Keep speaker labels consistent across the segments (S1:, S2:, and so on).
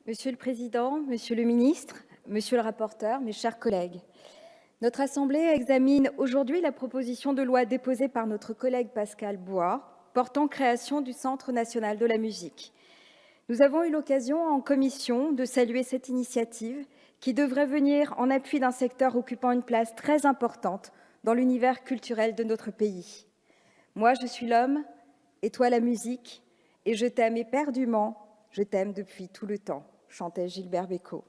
S1: Monsieur le Président, Monsieur le Ministre, Monsieur le rapporteur, mes chers collègues, notre Assemblée examine aujourd'hui la proposition de loi déposée par notre collègue Pascal Bois portant création du Centre national de la musique. Nous avons eu l'occasion en commission de saluer cette initiative qui devrait venir en appui d'un secteur occupant une place très importante dans l'univers culturel de notre pays. Moi, je suis l'homme, et toi la musique, et je t'aime éperdument, je t'aime depuis tout le temps, chantait Gilbert Bécaud.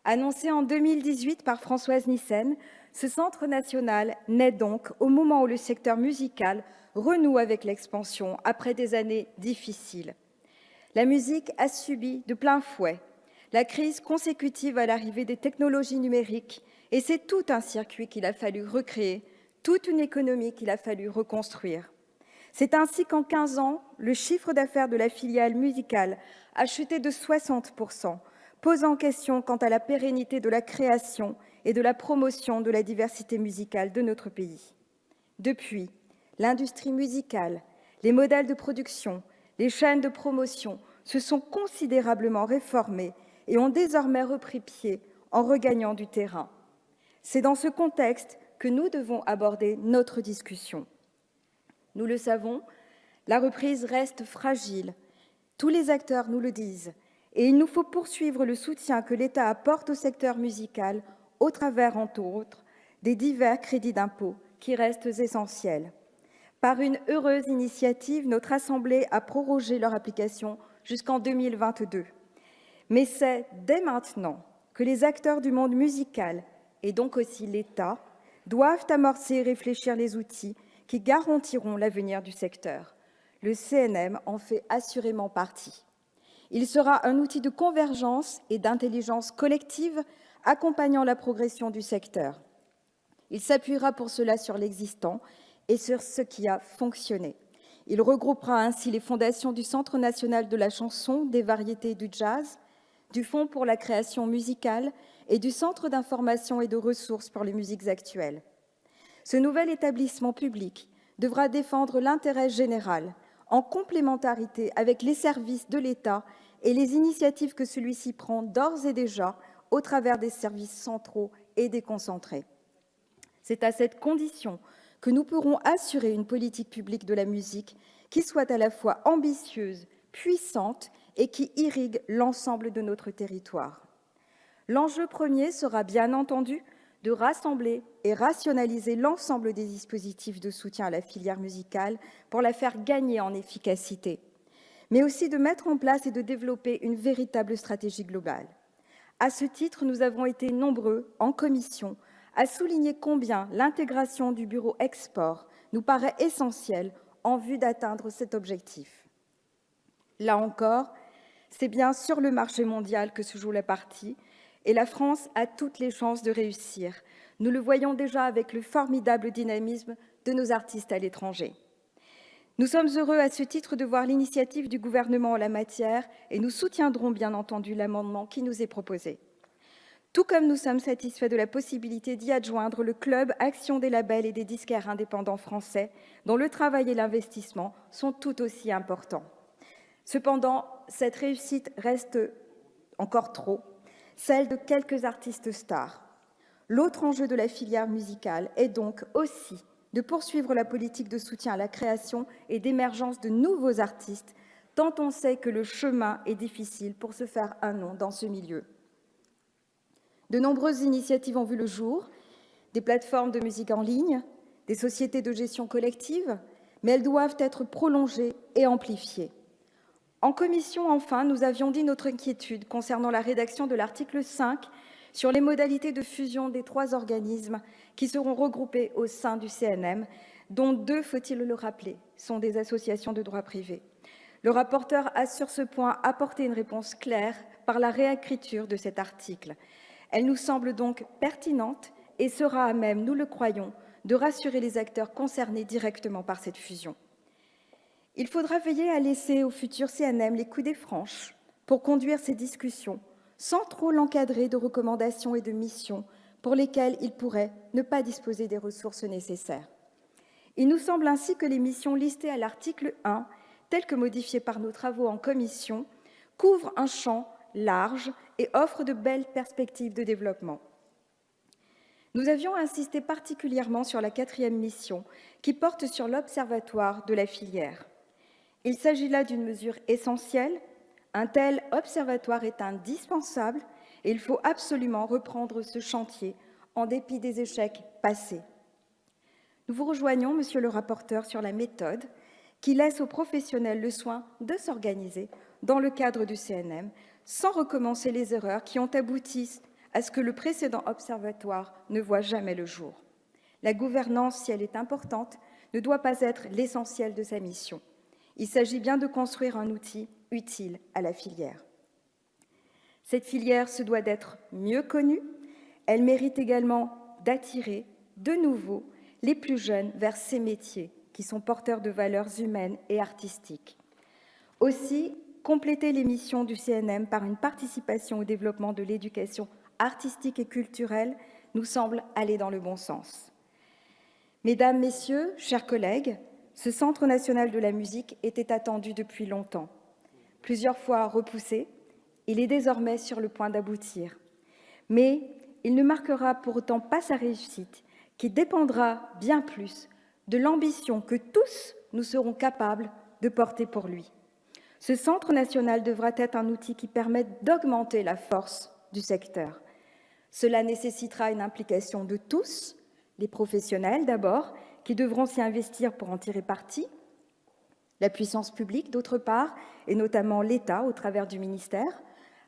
S1: Annoncé en 2018 par Françoise Nyssen, ce centre national naît donc au moment où le secteur musical renoue avec l'expansion après des années difficiles. La musique a subi de plein fouet la crise consécutive à l'arrivée des technologies numériques et c'est tout un circuit qu'il a fallu recréer, toute une économie qu'il a fallu reconstruire. C'est ainsi qu'en 15 ans, le chiffre d'affaires de la filiale musicale a chuté de 60%, posant question quant à la pérennité de la création et de la promotion de la diversité musicale de notre pays. Depuis, l'industrie musicale, les modèles de production, les chaînes de promotion se sont considérablement réformés et ont désormais repris pied en regagnant du terrain. C'est dans ce contexte que nous devons aborder notre discussion. Nous le savons, la reprise reste fragile. Tous les acteurs nous le disent. Et il nous faut poursuivre le soutien que l'État apporte au secteur musical au travers, entre autres, des divers crédits d'impôt qui restent essentiels. Par une heureuse initiative, notre Assemblée a prorogé leur application jusqu'en 2022. Mais c'est dès maintenant que les acteurs du monde musical, et donc aussi l'État, doivent amorcer et réfléchir les outils qui garantiront l'avenir du secteur. Le CNM en fait assurément partie. Il sera un outil de convergence et d'intelligence collective accompagnant la progression du secteur. Il s'appuiera pour cela sur l'existant et sur ce qui a fonctionné. Il regroupera ainsi les fondations du Centre national de la chanson, des variétés et du jazz, du Fonds pour la création musicale et du Centre d'information et de ressources pour les musiques actuelles. Ce nouvel établissement public devra défendre l'intérêt général en complémentarité avec les services de l'État et les initiatives que celui-ci prend d'ores et déjà au travers des services centraux et déconcentrés. C'est à cette condition que nous pourrons assurer une politique publique de la musique qui soit à la fois ambitieuse, puissante et qui irrigue l'ensemble de notre territoire. L'enjeu premier sera bien entendu de rassembler et rationaliser l'ensemble des dispositifs de soutien à la filière musicale pour la faire gagner en efficacité, mais aussi de mettre en place et de développer une véritable stratégie globale. À ce titre, nous avons été nombreux, en commission, à souligner combien l'intégration du bureau export nous paraît essentielle en vue d'atteindre cet objectif. Là encore, c'est bien sur le marché mondial que se joue la partie, et la France a toutes les chances de réussir. Nous le voyons déjà avec le formidable dynamisme de nos artistes à l'étranger. Nous sommes heureux à ce titre de voir l'initiative du gouvernement en la matière et nous soutiendrons bien entendu l'amendement qui nous est proposé. Tout comme nous sommes satisfaits de la possibilité d'y adjoindre le club Action des labels et des disquaires indépendants français, dont le travail et l'investissement sont tout aussi importants. Cependant, cette réussite reste encore trop celle de quelques artistes stars. L'autre enjeu de la filière musicale est donc aussi de poursuivre la politique de soutien à la création et d'émergence de nouveaux artistes, tant on sait que le chemin est difficile pour se faire un nom dans ce milieu. De nombreuses initiatives ont vu le jour, des plateformes de musique en ligne, des sociétés de gestion collective, mais elles doivent être prolongées et amplifiées. En commission, enfin, nous avions dit notre inquiétude concernant la rédaction de l'article 5 sur les modalités de fusion des 3 organismes qui seront regroupés au sein du CNM, dont 2, faut-il le rappeler, sont des associations de droit privé. Le rapporteur a sur ce point apporté une réponse claire par la réécriture de cet article. Elle nous semble donc pertinente et sera à même, nous le croyons, de rassurer les acteurs concernés directement par cette fusion. Il faudra veiller à laisser au futur CNM les coudées franches pour conduire ces discussions, sans trop l'encadrer de recommandations et de missions pour lesquelles il pourrait ne pas disposer des ressources nécessaires. Il nous semble ainsi que les missions listées à l'article 1, telles que modifiées par nos travaux en commission, couvrent un champ large et offre de belles perspectives de développement. Nous avions insisté particulièrement sur la 4e mission, qui porte sur l'observatoire de la filière. Il s'agit là d'une mesure essentielle. Un tel observatoire est indispensable et il faut absolument reprendre ce chantier en dépit des échecs passés. Nous vous rejoignons, Monsieur le rapporteur, sur la méthode qui laisse aux professionnels le soin de s'organiser dans le cadre du CNM sans recommencer les erreurs qui ont abouti à ce que le précédent observatoire ne voit jamais le jour. La gouvernance, si elle est importante, ne doit pas être l'essentiel de sa mission. Il s'agit bien de construire un outil utile à la filière. Cette filière se doit d'être mieux connue. Elle mérite également d'attirer de nouveau les plus jeunes vers ces métiers qui sont porteurs de valeurs humaines et artistiques. Aussi, compléter les missions du CNM par une participation au développement de l'éducation artistique et culturelle nous semble aller dans le bon sens. Mesdames, Messieurs, chers collègues, ce Centre national de la musique était attendu depuis longtemps. Plusieurs fois repoussé, il est désormais sur le point d'aboutir. Mais il ne marquera pour autant pas sa réussite, qui dépendra bien plus de l'ambition que tous nous serons capables de porter pour lui. Ce Centre national devra être un outil qui permette d'augmenter la force du secteur. Cela nécessitera une implication de tous, les professionnels d'abord, qui devront s'y investir pour en tirer parti, la puissance publique d'autre part, et notamment l'État au travers du ministère,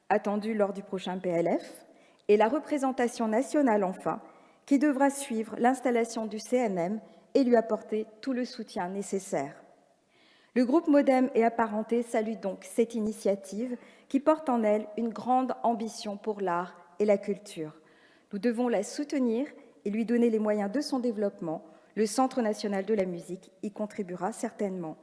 S1: attendu lors du prochain PLF, et la représentation nationale enfin, qui devra suivre l'installation du CNM et lui apporter tout le soutien nécessaire. Le groupe MODEM et Apparentés salue donc cette initiative qui porte en elle une grande ambition pour l'art et la culture. Nous devons la soutenir et lui donner les moyens de son développement. Le Centre national de la musique y contribuera certainement.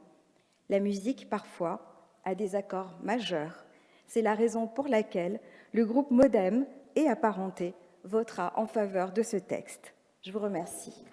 S1: La musique, parfois, a des accords majeurs. C'est la raison pour laquelle le groupe MODEM et Apparentés votera en faveur de ce texte. Je vous remercie.